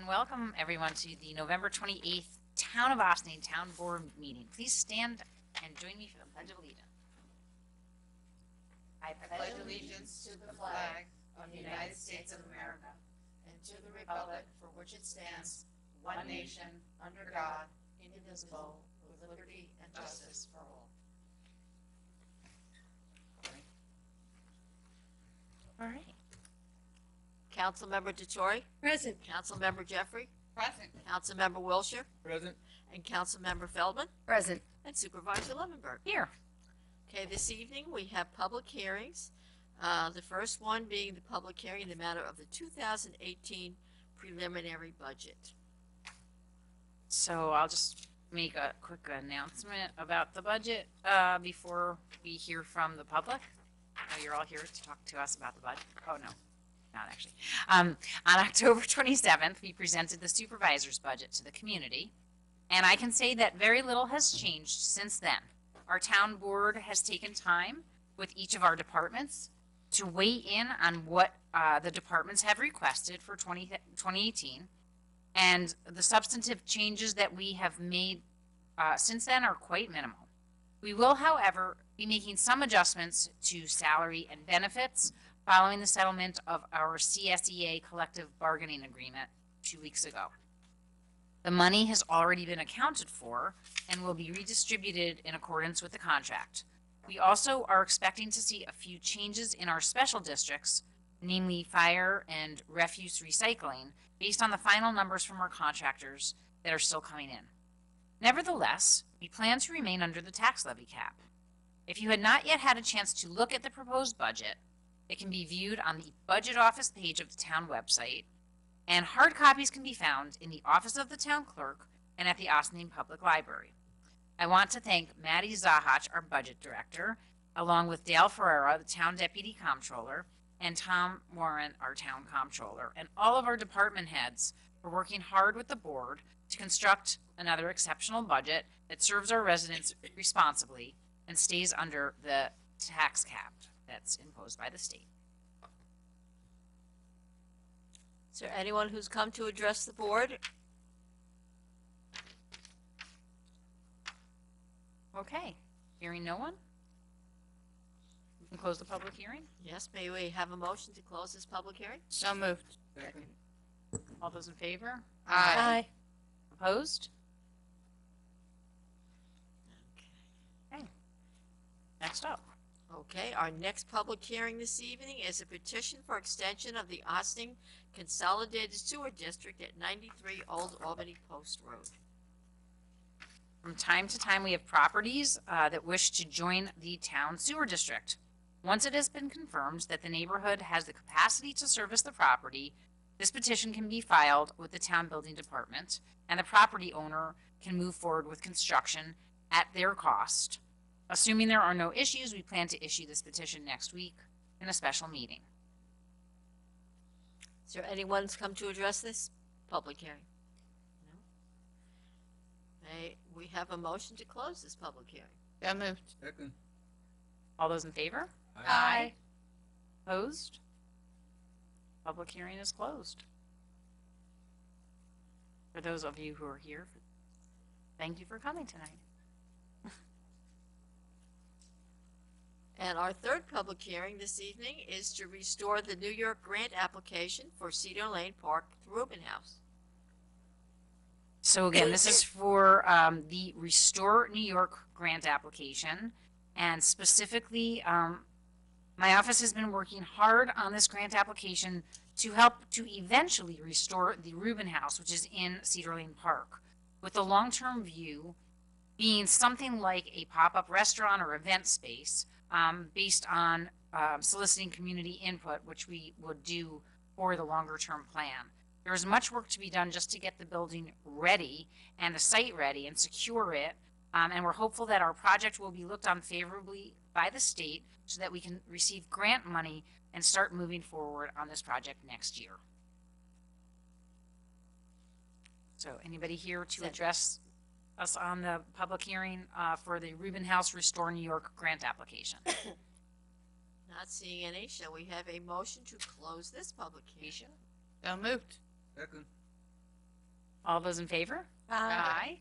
and welcome everyone to the November 28th Town of Austin Town Board meeting. Please stand and join me for the Pledge of Allegiance. I pledge allegiance to the flag of the United States of America and to the republic for which it stands, one nation, under God, indivisible, with liberty and justice for all. All right. Councilmember DeTore. Present. Councilmember Jeffrey. Present. Councilmember Wilshire. Present. And Councilmember Feldman. Present. And Supervisor Levenberg. Here. Okay, this evening we have public hearings. The first one being the public hearing in the matter of the 2018 preliminary budget. So I'll just make a quick announcement about the budget before we hear from the public. I know you're all here to talk to us about the budget. Oh, no. Not actually. On October 27th, we presented the supervisor's budget to the community, and I can say that very little has changed since then. Our town board has taken time with each of our departments to weigh in on what the departments have requested for 2018, and the substantive changes that we have made since then are quite minimal. We will, however, be making some adjustments to salary and benefits following the settlement of our CSEA collective bargaining agreement 2 weeks ago. The money has already been accounted for and will be redistributed in accordance with the contract. We also are expecting to see a few changes in our special districts, namely fire and refuse recycling, based on the final numbers from our contractors that are still coming in. Nevertheless, we plan to remain under the tax levy cap. If you had not yet had a chance to look at the proposed budget, it can be viewed on the budget office page of the town website, and hard copies can be found in the office of the town clerk and at the Austin Public Library. I want to thank Maddie Zahach, our budget director, along with Dale Ferreira, the town deputy comptroller, and Tom Warren, our town comptroller, and all of our department heads for working hard with the board to construct another exceptional budget that serves our residents responsibly and stays under the tax cap that's imposed by the state. Is there anyone who's come to address the board? Okay, hearing no one, we can close the public hearing. Yes, may we have a motion to close this public hearing? So moved. Second. All those in favor? Aye. Opposed? Okay. Next up. Okay, our next public hearing this evening is a petition for extension of the Austin Consolidated Sewer District at 93 Old Albany Post Road. From time to time, we have properties that wish to join the town sewer district. Once it has been confirmed that the neighborhood has the capacity to service the property, this petition can be filed with the town building department, and the property owner can move forward with construction at their cost. Assuming there are no issues, we plan to issue this petition next week in a special meeting. Is there anyone who's come to address this public hearing? No? May we have a motion to close this public hearing? So moved. Second. All those in favor? Aye. Opposed? Public hearing is closed. For those of you who are here, thank you for coming tonight. And our third public hearing this evening is to restore the New York grant application for Cedar Lane Park Rubin House. So again, this is for the Restore New York grant application, and specifically, my office has been working hard on this grant application to help to eventually restore the Rubin House, which is in Cedar Lane Park, with the long-term view being something like a pop-up restaurant or event space, based on soliciting community input, which we would do for the longer-term plan. There is much work to be done just to get the building ready and the site ready and secure it, and we're hopeful that our project will be looked on favorably by the state so that we can receive grant money and start moving forward on this project next year. So anybody here to address us on the public hearing for the Rubin House Restore New York grant application? Not seeing any, shall we have a motion to close this public hearing? So moved. Second. All those in favor? Aye.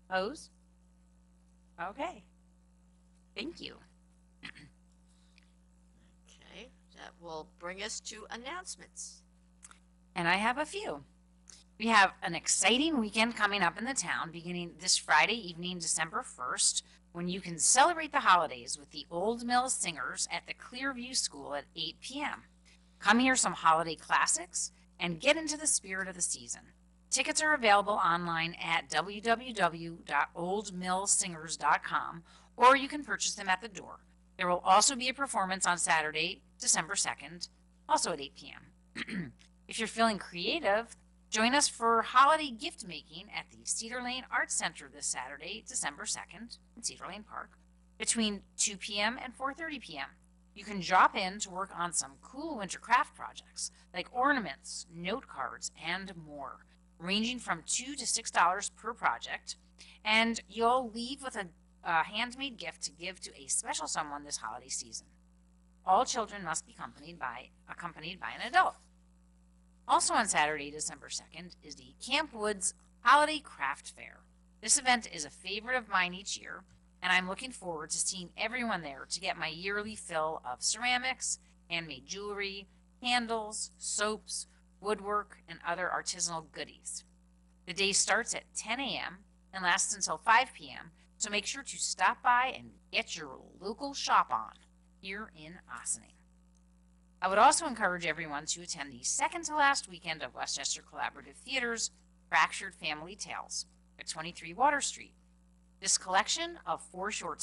Opposed? Okay. Thank you. Okay, that will bring us to announcements. And I have a few. We have an exciting weekend coming up in the town beginning this Friday evening, December 1st, when you can celebrate the holidays with the Old Mill Singers at the Clearview School at 8 p.m. Come hear some holiday classics and get into the spirit of the season. Tickets are available online at www.oldmillsingers.com, or you can purchase them at the door. There will also be a performance on Saturday, December 2nd, also at 8 p.m. If you're feeling creative, join us for holiday gift making at the Cedar Lane Arts Center this Saturday, December 2nd, in Cedar Lane Park, between 2 p.m. and 4:30 p.m. You can drop in to work on some cool winter craft projects like ornaments, note cards, and more, ranging from $2 to $6 per project. And you'll leave with a handmade gift to give to a special someone this holiday season. All children must be accompanied by an adult. Also on Saturday, December 2nd, is the Camp Woods Holiday Craft Fair. This event is a favorite of mine each year, and I'm looking forward to seeing everyone there to get my yearly fill of ceramics, handmade jewelry, candles, soaps, woodwork, and other artisanal goodies. The day starts at 10 a.m. and lasts until 5 p.m., so make sure to stop by and get your local shop on here in Ossining. I would also encourage everyone to attend the second to last weekend of Westchester Collaborative Theater's Fractured Family Tales at 23 Water Street. This collection of four short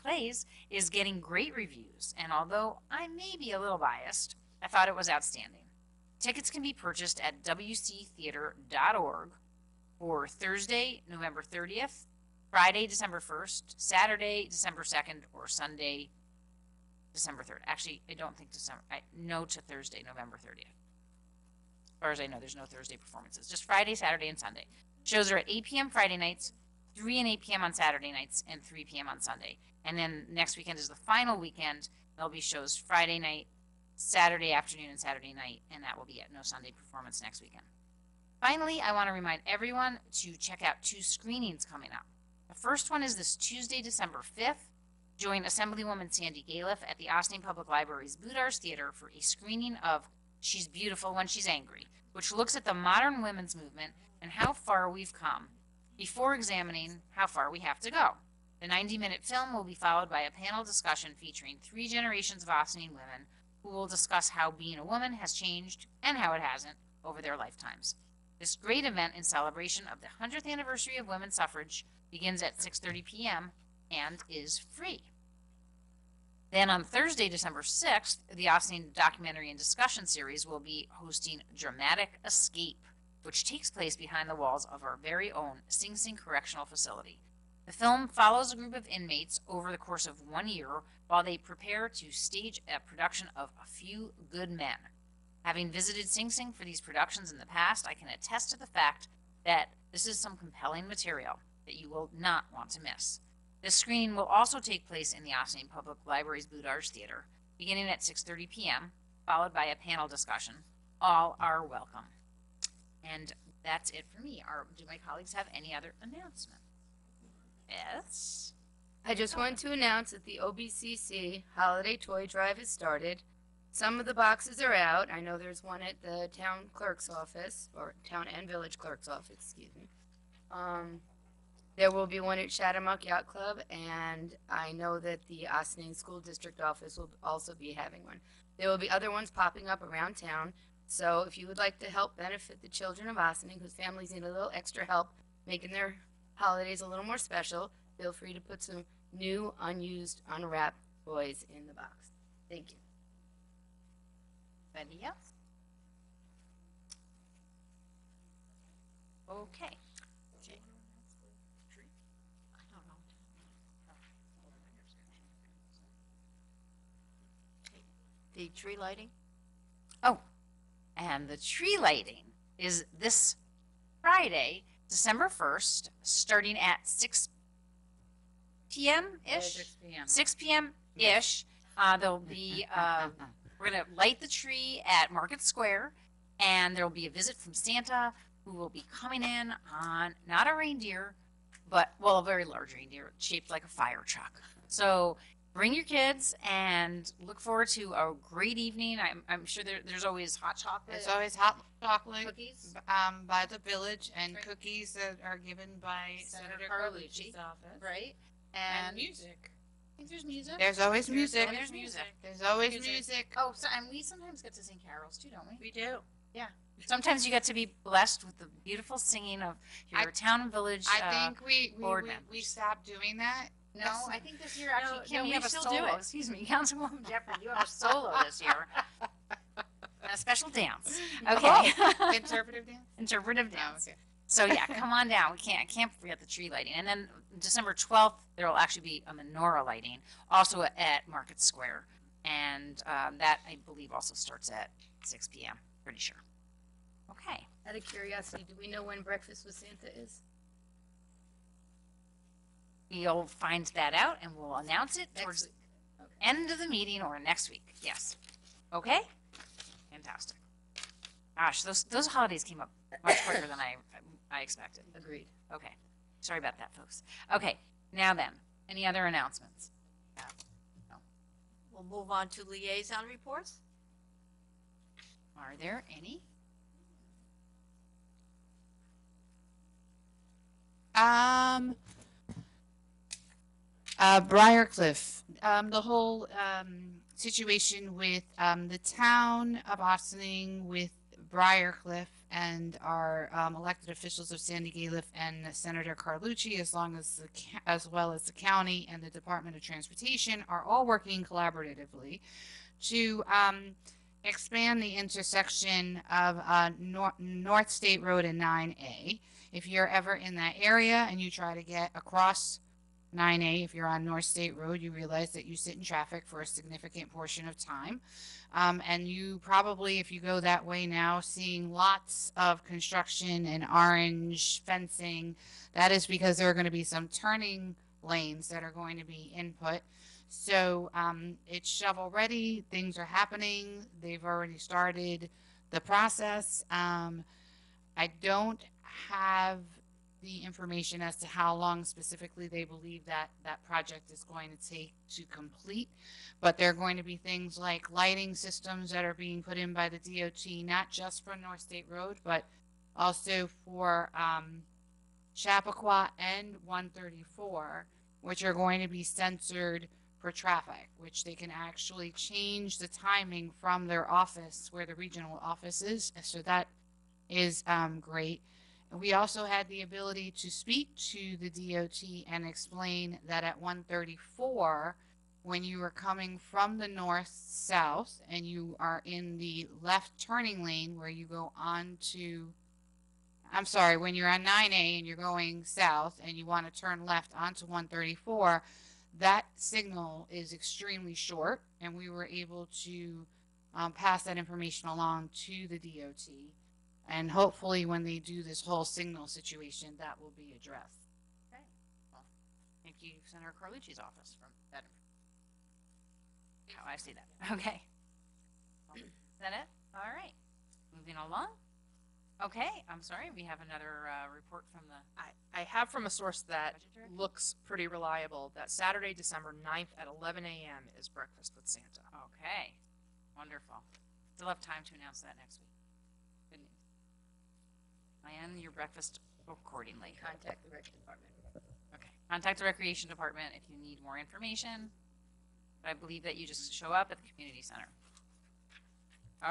plays is getting great reviews, and although I may be a little biased, I thought it was outstanding. Tickets can be purchased at wctheater.org for Thursday, November 30th, Friday, December 1st, Saturday, December 2nd, or Sunday, December 3rd. Actually, I don't think no to Thursday, November 30th. As far as I know, there's no Thursday performances. Just Friday, Saturday, and Sunday. Shows are at 8 p.m. Friday nights, 3 and 8 p.m. on Saturday nights, and 3 p.m. on Sunday. And then next weekend is the final weekend. There'll be shows Friday night, Saturday afternoon, and Saturday night, and that will be it. No Sunday performance next weekend. Finally, I want to remind everyone to check out 2 screenings coming up. The first one is this Tuesday, December 5th. Join Assemblywoman Sandy Galiff at the Ossining Public Library's Boudars Theater for a screening of She's Beautiful When She's Angry, which looks at the modern women's movement and how far we've come before examining how far we have to go. The 90-minute film will be followed by a panel discussion featuring 3 generations of Ossining women who will discuss how being a woman has changed and how it hasn't over their lifetimes. This great event in celebration of the 100th anniversary of women's suffrage begins at 6:30 p.m. and is free. Then on Thursday, December 6th, the Ossining Documentary and Discussion Series will be hosting Dramatic Escape, which takes place behind the walls of our very own Sing Sing Correctional Facility. The film follows a group of inmates over the course of 1 year while they prepare to stage a production of A Few Good Men. Having visited Sing Sing for these productions in the past, I can attest to the fact that this is some compelling material that you will not want to miss. This screening will also take place in the Ossining Public Library's Boudars Theater, beginning at 6:30 p.m., followed by a panel discussion. All are welcome. And that's it for me. Do my colleagues have any other announcement? Yes? I just want to announce that the OBCC Holiday Toy Drive has started. Some of the boxes are out. I know there's one at the town clerk's office, or town and village clerk's office, excuse me. There will be one at Chattamuck Yacht Club, and I know that the Ossining School District office will also be having one. There will be other ones popping up around town, so if you would like to help benefit the children of Ossining whose families need a little extra help making their holidays a little more special, feel free to put some new, unused, unwrapped toys in the box. Thank you. Anybody else? Okay. Okay. I don't know. Okay. The tree lighting? Oh, and the tree lighting is this Friday, December 1st, starting at 6 p.m.-ish? 6 p.m. 6 p.m.-ish. There'll be, we're going to light the tree at Market Square, And there will be a visit from Santa who will be coming in on not a reindeer, but, well, a very large reindeer shaped like a fire truck. So bring your kids and look forward to a great evening. I'm sure there's always hot chocolate. There's always hot chocolate, Cookies. by the village, and Right. cookies that are given by Senator Senator Carlucci. Carlucci's office. Right? And And music. I think there's music. There's always music. And there's music. There's always Music. music. Oh, so, and we sometimes get to sing carols too, don't we? We do. Sometimes you get to be blessed with the beautiful singing of your town and village. I think we board we members. stopped doing that. No, I think this year actually, No, Kim, no, you we have a still solo. do it. Excuse me, Councilwoman Jeffrey, you have a solo this year. And a special dance. Okay. Interpretive dance. Interpretive Oh, dance. okay. So yeah, come on down. I can't forget the tree lighting. And then December 12th, there will actually be a menorah lighting, also at Market Square. And that, I believe, also starts at 6 p.m., pretty sure. Okay. Out of curiosity, do we know when Breakfast with Santa is? You'll find that out and we'll announce it Next towards week. the end of the meeting or next week. Yes. Okay? Fantastic. Gosh, those holidays came up much quicker than I expected. Agreed. Okay. Sorry about that, folks. Okay. Now then, any other announcements? We'll move on to liaison reports. Are there any? Briarcliff, the whole situation with the town of Austining, with Briarcliff and our elected officials of Sandy Galiff and Senator Carlucci, as well as the county and the Department of Transportation, are all working collaboratively to expand the intersection of North State Road and 9A. If you're ever in that area and you try to get across 9A, if you're on North State Road, you realize that you sit in traffic for a significant portion of time. And you probably, if you go that way now, seeing lots of construction and orange fencing. That is because there are going to be some turning lanes that are going to be input. So it's shovel ready. Things are happening. They've already started the process. I don't have the information as to how long specifically they believe that that project is going to take to complete, but there are going to be things like lighting systems that are being put in by the DOT, not just for North State Road, but also for Chappaqua and 134, which are going to be censored for traffic, which they can actually change the timing from their office where the regional office is. So that is great. We also had the ability to speak to the DOT and explain that at 134, when you are coming from the north-south and you are in the left turning lane where you go on to, I'm sorry, when you're on 9A and you're going south and you want to turn left onto 134, that signal is extremely short, and we were able to pass that information along to the DOT. And hopefully when they do this whole signal situation, that will be addressed. Okay. Well, thank you, Senator Carlucci's office, for that. How I see that. Okay. Well, is that it? All right. Moving along. Okay. I'm sorry. We have another report from the I have from a source that budget director. looks pretty reliable that Saturday, December 9th at 11 a.m. is Breakfast with Santa. Okay. Wonderful. Still have time to announce that next week. Good news. Plan your breakfast accordingly. Contact the rec department. Okay. Contact the recreation department if you need more information. But I believe that you just show up at the community center.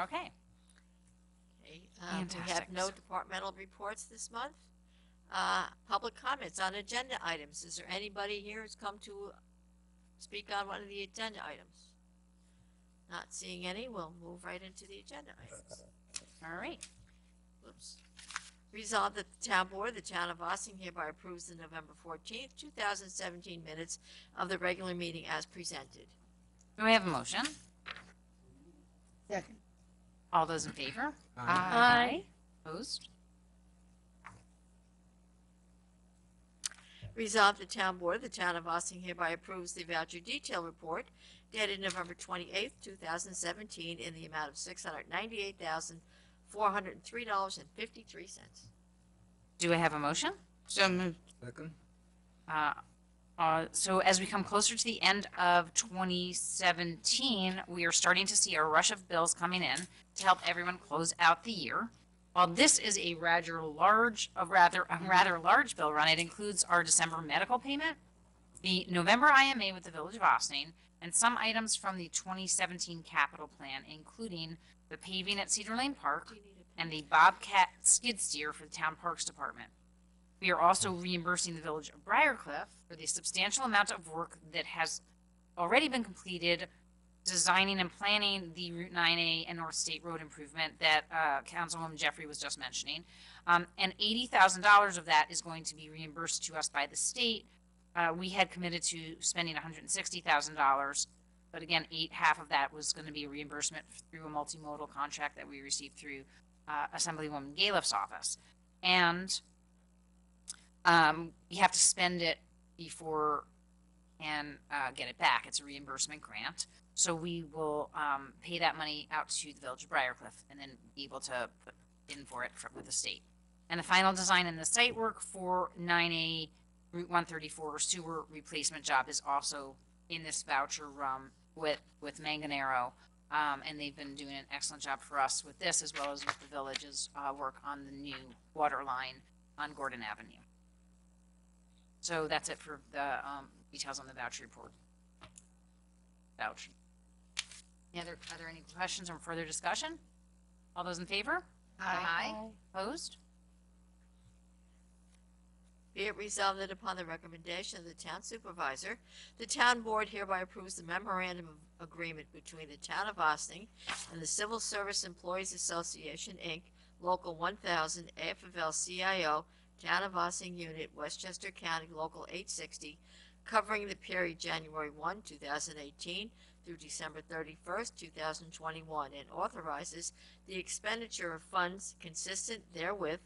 Okay. Okay, we have Fantastic. no departmental reports this month. Public comments on agenda items. Is there anybody here who's come to speak on one of the agenda items? Not seeing any, we'll move right into the agenda items. All right. Whoops. Resolved that the town board of the town of Ossining hereby approves the November 14th, 2017 minutes of the regular meeting as presented. Do we have a motion? Second. All those in favor? Aye. Opposed? Resolved the town board of the town of Ossining hereby approves the voucher detail report dated November 28th, 2017 in the amount of $403.53. Do I have a motion? So moved. Second. So as we come closer to the end of 2017, we are starting to see a rush of bills coming in to help everyone close out the year. While this is a rather large bill run, it includes our December medical payment, the November IMA with the Village of Ossining, and some items from the 2017 capital plan, including the paving at Cedar Lane Park and the Bobcat skid steer for the Town Parks Department. We are also reimbursing the Village of Briarcliff for the substantial amount of work that has already been completed designing and planning the Route 9A and North State Road improvement that Councilwoman Jeffrey was just mentioning. And $80,000 of that is going to be reimbursed to us by the state. We had committed to spending $160,000, but again, half of that was going to be a reimbursement through a multimodal contract that we received through Assemblywoman Galiff's office. And you have to spend it before and get it back. It's a reimbursement grant. So we will pay that money out to the Village of Briarcliff and then be able to put in for it with the state. And the final design and the site work for 9A Route 134 sewer replacement job is also in this voucher with Manganero. And they've been doing an excellent job for us with this, as well as with the village's work on the new water line on Gordon Avenue. So that's it for the details on the voucher report. Voucher. Are there any questions or further discussion? All those in favor? Aye. Opposed? Be it resolved that upon the recommendation of the town supervisor, the town board hereby approves the memorandum of agreement between the town of Ossining and the Civil Service Employees Association, Inc., Local 1000, AFL-CIO, Town of Ossining Unit, Westchester County, Local 860, covering the period January 1, 2018 through December 31st, 2021, and authorizes the expenditure of funds consistent therewith.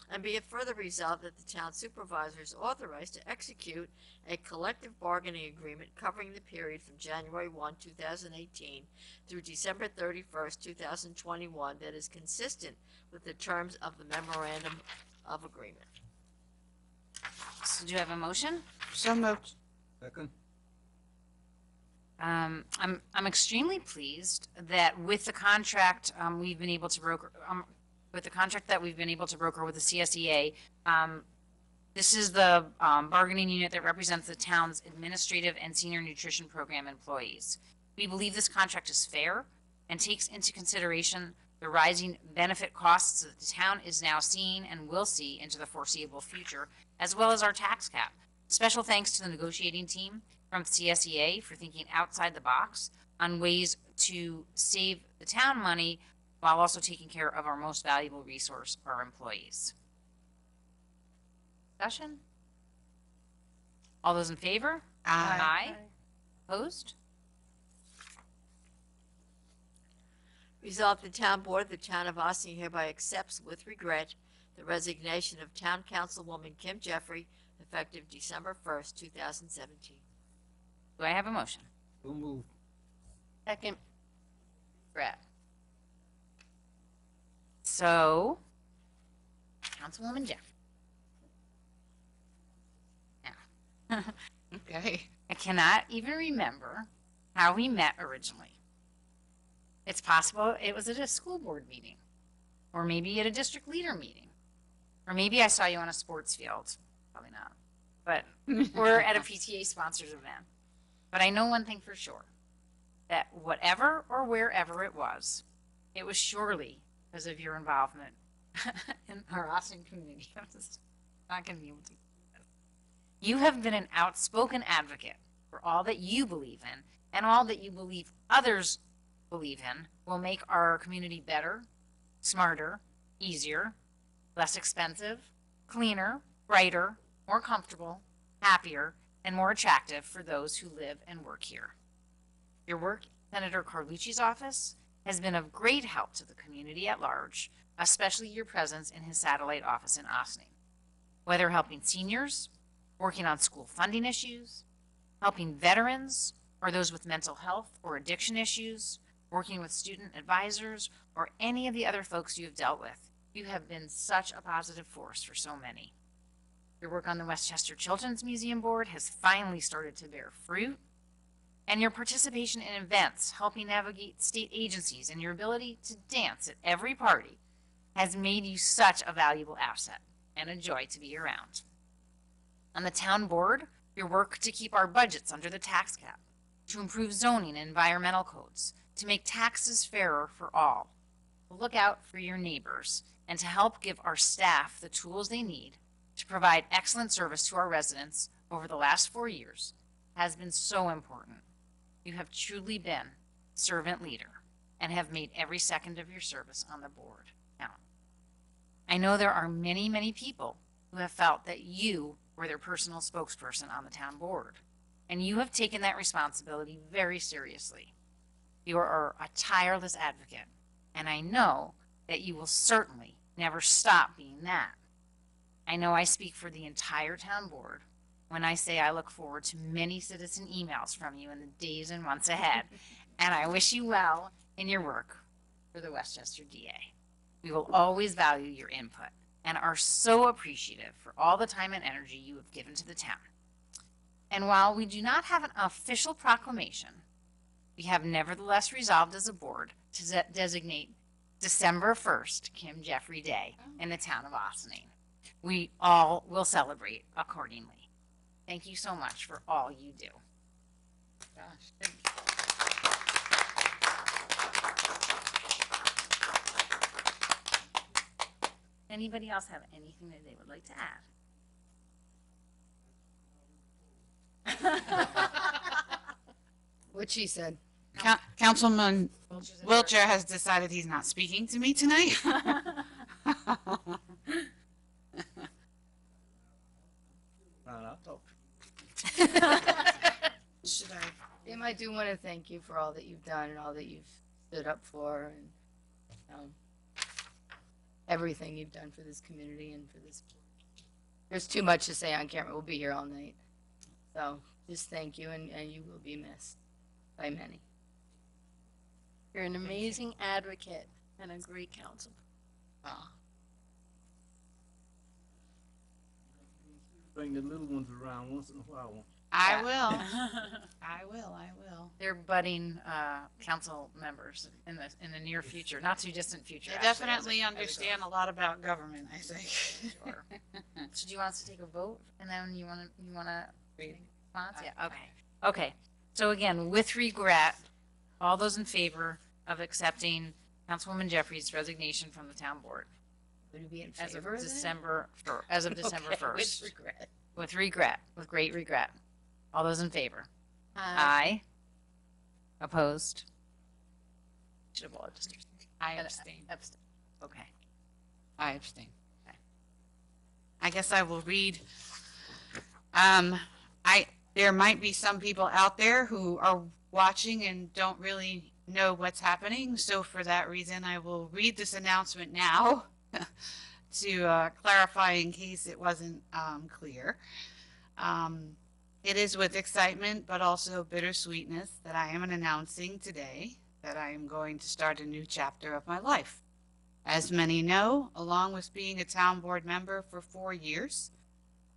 And be it further resolved that the town supervisor is authorized to execute a collective bargaining agreement covering the period from January 1, 2018 through December 31st, 2021 that is consistent with the terms of the memorandum of agreement. So do you have a motion? So moved. Second. I'm extremely pleased that with the contract we've been able to broker with the contract that we've been able to broker with the CSEA. This is the bargaining unit that represents the town's administrative and senior nutrition program employees. We believe this contract is fair and takes into consideration the rising benefit costs that the town is now seeing and will see into the foreseeable future, as well as our tax cap. Special thanks to the negotiating team from CSEA for thinking outside the box on ways to save the town money while also taking care of our most valuable resource, our employees. Discussion? All those in favor? Aye. Opposed? Resolved, the town board of the town of Ossining hereby accepts with regret the resignation of town councilwoman Kim Jeffrey, effective December 1st, 2017. Do I have a motion? So moved. Second. Brett. So, Councilwoman Jeff. Now, Okay. I cannot even remember how we met originally. It's possible it was at a school board meeting, or maybe at a district leader meeting, or maybe I saw you on a sports field. Probably not, but we're at a PTA sponsored event. But I know one thing for sure, that whatever or wherever it was surely because of your involvement in our Ossining community. I'm just not going to be able to. You have been an outspoken advocate for all that you believe in, and all that you believe others believe in will make our community better, smarter, easier, less expensive, cleaner, brighter, more comfortable, happier, and more attractive for those who live and work here. Your work in Senator Carlucci's office has been of great help to the community at large, especially your presence in his satellite office in Ossining. Whether helping seniors, working on school funding issues, helping veterans, or those with mental health or addiction issues, working with student advisors, or any of the other folks you have dealt with. You have been such a positive force for so many. Your work on the Westchester Children's Museum Board has finally started to bear fruit, and your participation in events, helping navigate state agencies, and your ability to dance at every party has made you such a valuable asset and a joy to be around. On the town board, your work to keep our budgets under the tax cap, to improve zoning and environmental codes, to make taxes fairer for all, to look out for your neighbors, and to help give our staff the tools they need to provide excellent service to our residents over the last 4 years has been so important. You have truly been servant leader and have made every second of your service on the board count. I know there are many, many people who have felt that you were their personal spokesperson on the town board, and you have taken that responsibility very seriously. You are a tireless advocate, and I know that you will certainly never stop being that. I know I speak for the entire town board when I say I look forward to many citizen emails from you in the days and months ahead, and I wish you well in your work for the Westchester DA. We will always value your input and are so appreciative for all the time and energy you have given to the town. And while we do not have an official proclamation, we have nevertheless resolved as a board to designate December 1st Kim Jeffrey Day in the town of Ossining. We all will celebrate accordingly. Thank you so much for all you do. Anybody else have anything that they would like to add? What she said. Councilman Wiltshire has decided he's not speaking to me tonight. Should I? Tim, I do want to thank you for all that you've done and all that you've stood up for, and everything you've done for this community and for this. There's too much to say on camera. We'll be here all night. So just thank you, and you will be missed by many. You're an amazing advocate and a great counsel. Bring the little ones around once in a while. I will. I will. They're budding council members in the near future, not too distant future. They actually, as definitely it understand goes. a lot about government, I think. Sure. So do you want us to take a vote, and then you want to response? Yeah. Okay. Okay. So again, with regret, all those in favor of accepting Councilwoman Jeffries' resignation from the town board Would you be in as of favor of that? December December Okay, 1st, with regret. with regret, with great regret. All those in favor? Uh, Aye. Opposed? Should have all just I abstain. abstain. Okay. I abstain. Okay. I guess I will read. There might be some people out there who are watching and don't really know what's happening. So for that reason, I will read this announcement now to clarify in case it wasn't clear. It is with excitement, but also bittersweetness that I am announcing today that I am going to start a new chapter of my life. As many know, along with being a town board member for 4 years,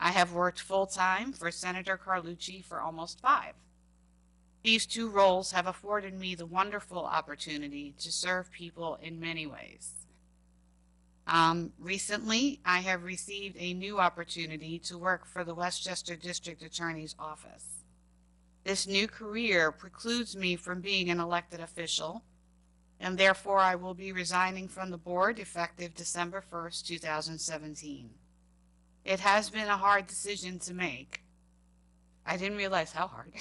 I have worked full-time for Senator Carlucci for almost 5. These 2 roles have afforded me the wonderful opportunity to serve people in many ways. Recently, I have received a new opportunity to work for the Westchester District Attorney's Office. This new career precludes me from being an elected official, and therefore I will be resigning from the board effective December 1st, 2017. It has been a hard decision to make. I didn't realize how hard.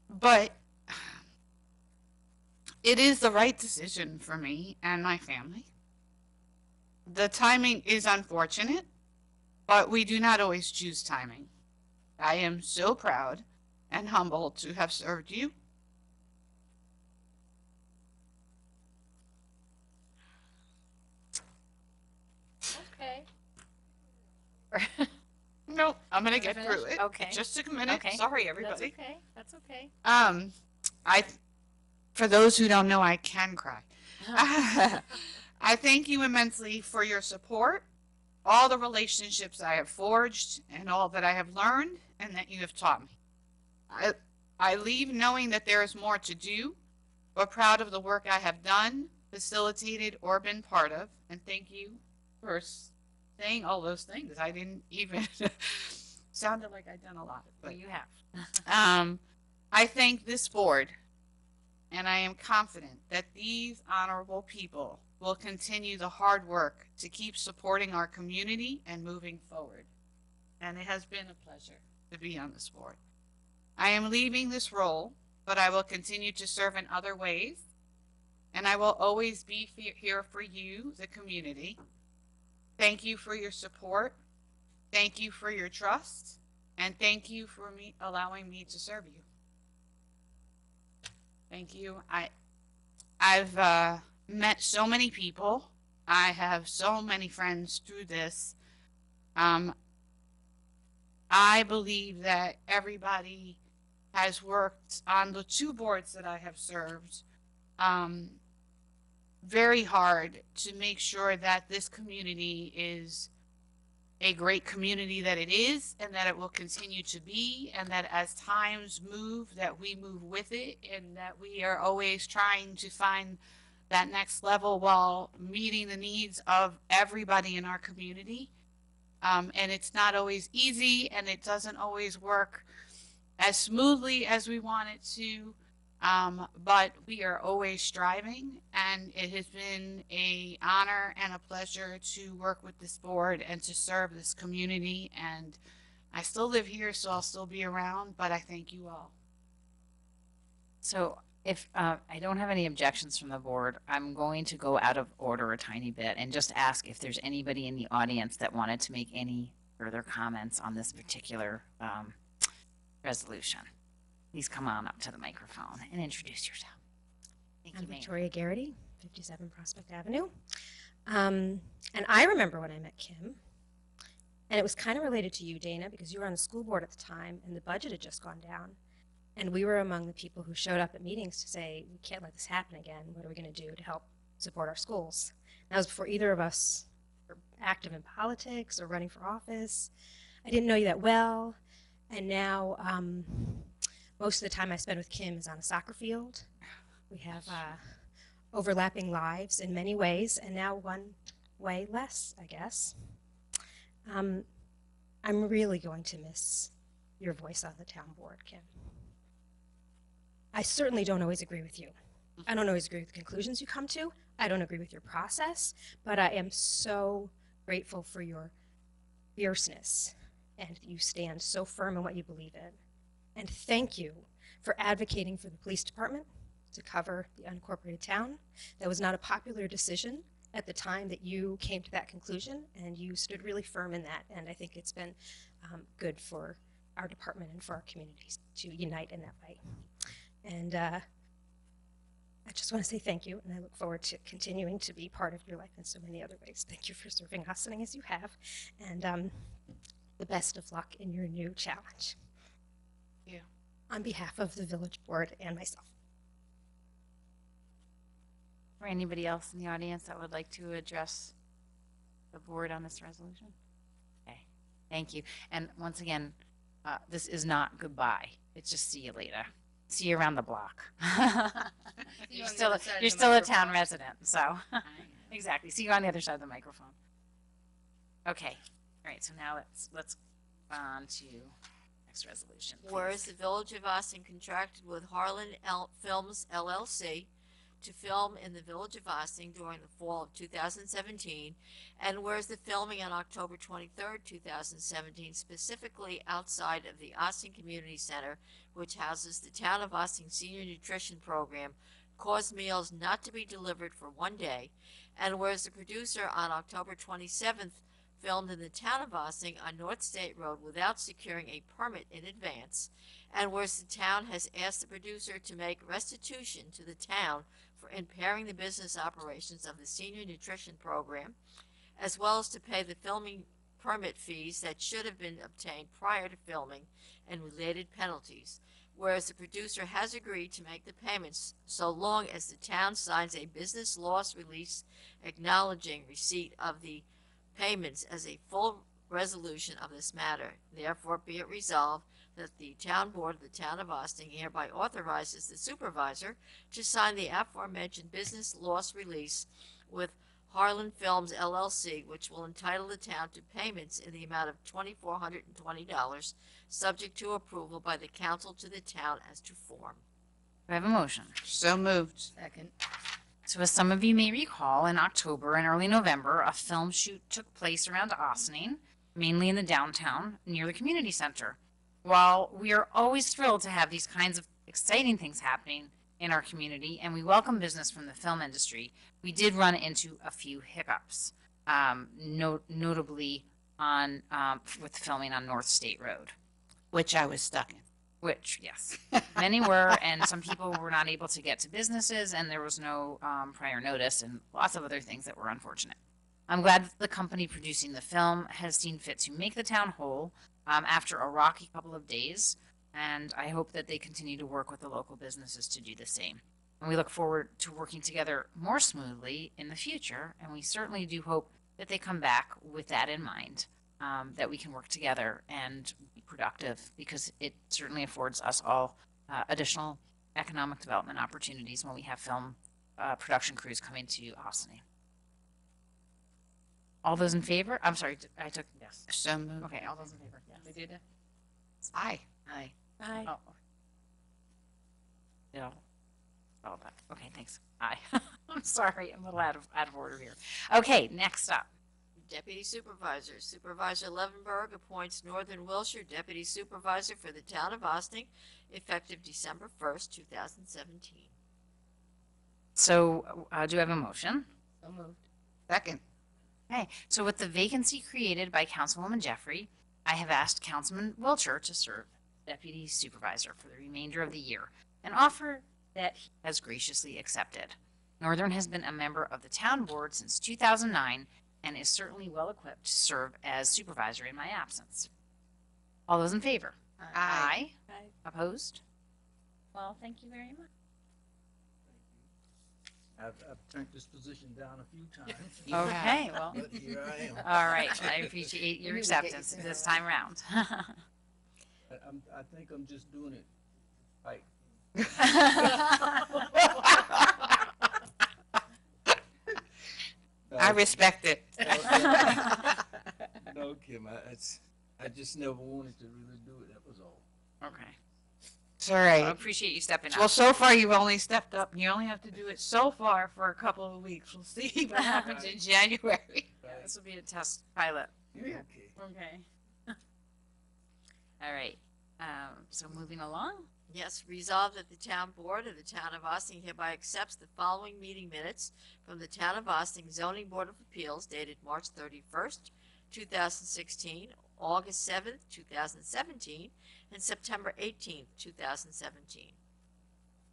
But it is the right decision for me and my family. The timing is unfortunate, but we do not always choose timing. I am so proud and humbled to have served you. Okay. No, I'm gonna Wanna get finish? through it. Okay. It just took a minute. Okay. Sorry, That's everybody. okay. That's okay. I, for those who don't know, I can cry. I thank you immensely for your support, all the relationships I have forged, and all that I have learned and that you have taught me. I leave knowing that there is more to do, but proud of the work I have done, facilitated, or been part of. And thank you for saying all those things. I didn't even sounded like I'd done a lot, Well, but you have. I thank this board, and I am confident that these honorable people will continue the hard work to keep supporting our community and moving forward. And it has been a pleasure to be on this board. I am leaving this role, but I will continue to serve in other ways, and I will always be here for you, the community. Thank you for your support. Thank you for your trust, and thank you for allowing me to serve you. Thank you. I've met so many people. I have so many friends through this. I believe that everybody has worked on the 2 boards that I have served very hard to make sure that this community is a great community that it is, and that it will continue to be, and that as times move, that we move with it, and that we are always trying to find that next level while meeting the needs of everybody in our community. And it's not always easy, and it doesn't always work as smoothly as we want it to, but we are always striving, and it has been an honor and a pleasure to work with this board and to serve this community. And I still live here, so I'll still be around, but I thank you all. So if I don't have any objections from the board, I'm going to go out of order a tiny bit and just ask if there's anybody in the audience that wanted to make any further comments on this particular resolution. Please come on up to the microphone and introduce yourself. Thank I'm you, ma'am. Victoria Garrity, 57 Prospect Avenue. And I remember when I met Kim, and it was kind of related to you, Dana, because you were on the school board at the time, and the budget had just gone down. And we were among the people who showed up at meetings to say, we can't let this happen again. What are we going to do to help support our schools? And that was before either of us were active in politics or running for office. I didn't know you that well. And now most of the time I spend with Kim is on a soccer field. We have overlapping lives in many ways, and now one way less, I guess. I'm really going to miss your voice on the town board, Kim. I certainly don't always agree with you. I don't always agree with the conclusions you come to. I don't agree with your process, but I am so grateful for your fierceness, and you stand so firm in what you believe in. And thank you for advocating for the police department to cover the unincorporated town. That was not a popular decision at the time that you came to that conclusion, and you stood really firm in that. And I think it's been good for our department and for our communities to unite in that way. And I just want to say thank you, and I look forward to continuing to be part of your life in so many other ways. Thank you for serving Ossining as you have, and the best of luck in your new challenge. Thank you. On behalf of the village board and myself. For anybody else in the audience that would like to address the board on this resolution? Okay, thank you. And once again, this is not goodbye. It's just see you later. See you around the block. you You're on the still, other side of you're the still a microphone. town resident, so exactly. See you on the other side of the microphone. Okay, all right. So now let's on to next resolution. Please. Whereas the Village of Ossining contracted with Harlan Films LLC to film in the Village of Ossining during the fall of 2017, and whereas the filming on October 23rd, 2017, specifically outside of the Ossining Community Center, which houses the Town of Ossining Senior Nutrition Program, caused meals not to be delivered for 1 day, and whereas the producer on October 27th filmed in the Town of Ossining on North State Road without securing a permit in advance, and whereas the town has asked the producer to make restitution to the town for impairing the business operations of the Senior Nutrition Program, as well as to pay the filming permit fees that should have been obtained prior to filming and related penalties, whereas the producer has agreed to make the payments so long as the town signs a business loss release acknowledging receipt of the payments as a full resolution of this matter. Therefore, be it resolved that the town board of the town of Austin hereby authorizes the supervisor to sign the aforementioned business loss release with Harlan Films LLC, which will entitle the town to payments in the amount of $2,420, subject to approval by the council to the town as to form. Do I have a motion? So moved. Second. So as some of you may recall, in October and early November, a film shoot took place around Austining, mainly in the downtown near the community center. While we are always thrilled to have these kinds of exciting things happening in our community, and we welcome business from the film industry, we did run into a few hiccups, notably on with filming on North State Road. Which I was stuck in. Which, yes, many were, and some people were not able to get to businesses, and there was no prior notice, and lots of other things that were unfortunate. I'm glad that the company producing the film has seen fit to make the town whole after a rocky couple of days, and I hope that they continue to work with the local businesses to do the same. And we look forward to working together more smoothly in the future, and we certainly do hope that they come back with that in mind, that we can work together and be productive, because it certainly affords us all additional economic development opportunities when we have film production crews coming to Austining. All those in favor? I'm sorry, I took yes. So moved. Okay, all those in favor? Yes. We did it. Aye. Aye. Aye. Oh. Yeah. All that. Okay, thanks. Aye. I'm sorry, I'm a little out of order here. Okay, next up. Deputy Supervisor. Supervisor Levenberg appoints Northern Wilshire Deputy Supervisor for the town of Austin, effective December 1st, 2017. So, do I have a motion? So moved. Second. Okay, so with the vacancy created by Councilwoman Jeffrey, I have asked Councilman Wilcher to serve Deputy Supervisor for the remainder of the year, an offer that he has graciously accepted. Northern has been a member of the town board since 2009 and is certainly well equipped to serve as supervisor in my absence. All those in favor? Aye. Aye. Opposed? Well, thank you very much. I've turned this position down a few times. Okay, well, But here I am. all right. I appreciate your acceptance this time around. I think I'm just doing it right. I respect it. No, Kim, I just never wanted to really do it, that was all. Okay. It's all I right. appreciate you stepping Well, up. so far you've only stepped up, and you only have to do it so far for a couple of weeks. We'll see what happens in January. This will be a test pilot. Okay. Okay. All right. So moving along. Yes, resolved that the town board of the town of Austin hereby accepts the following meeting minutes from the town of Austin zoning board of appeals dated March 31st, 2016, August 7th, 2017, and September 18th, 2017.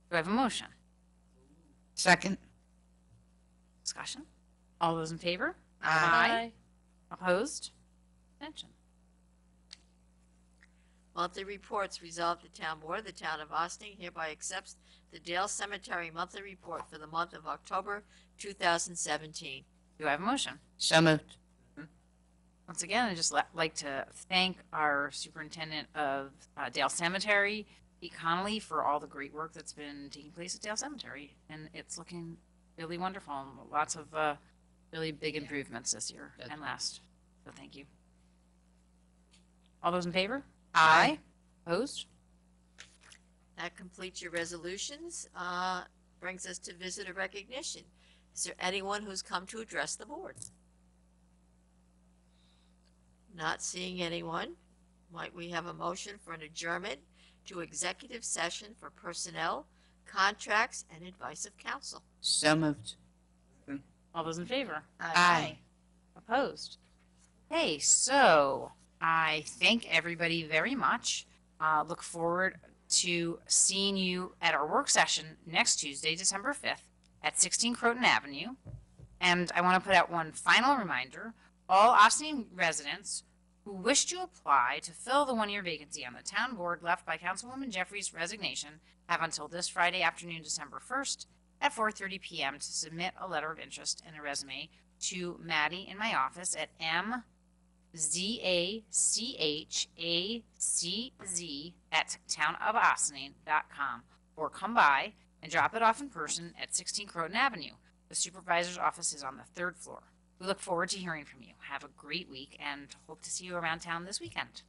Do I have a motion? Second. Discussion? All those in favor? Aye. Opposed? Abstention? Monthly reports. Resolved the town board of the town of Austin hereby accepts the Dale Cemetery monthly report for the month of October 2017. Do I have a motion? So moved. Once again, I'd just like to thank our superintendent of Dale Cemetery, Pete Connolly, for all the great work that's been taking place at Dale Cemetery. And it's looking really wonderful, and lots of really big improvements this year and last. So thank you. All those in favor? Aye. Opposed? That completes your resolutions. Brings us to visitor recognition. Is there anyone who's come to address the board? Not seeing anyone. Might we have a motion for an adjournment to executive session for personnel, contracts, and advice of counsel? So moved. All those in favor? Aye. Opposed? Hey, so I thank everybody very much. Look forward to seeing you at our work session next Tuesday, December 5th at 16 Croton Avenue. And I want to put out one final reminder. All Austin residents who wish to apply to fill the one-year vacancy on the town board left by Councilwoman Jeffrey's resignation have until this Friday afternoon, December 1st at 4:30 p.m. to submit a letter of interest and a resume to Maddie in my office at mzacchazz@townofaustinine.com, or come by and drop it off in person at 16 Croton Avenue. The supervisor's office is on the 3rd floor. We look forward to hearing from you. Have a great week and hope to see you around town this weekend.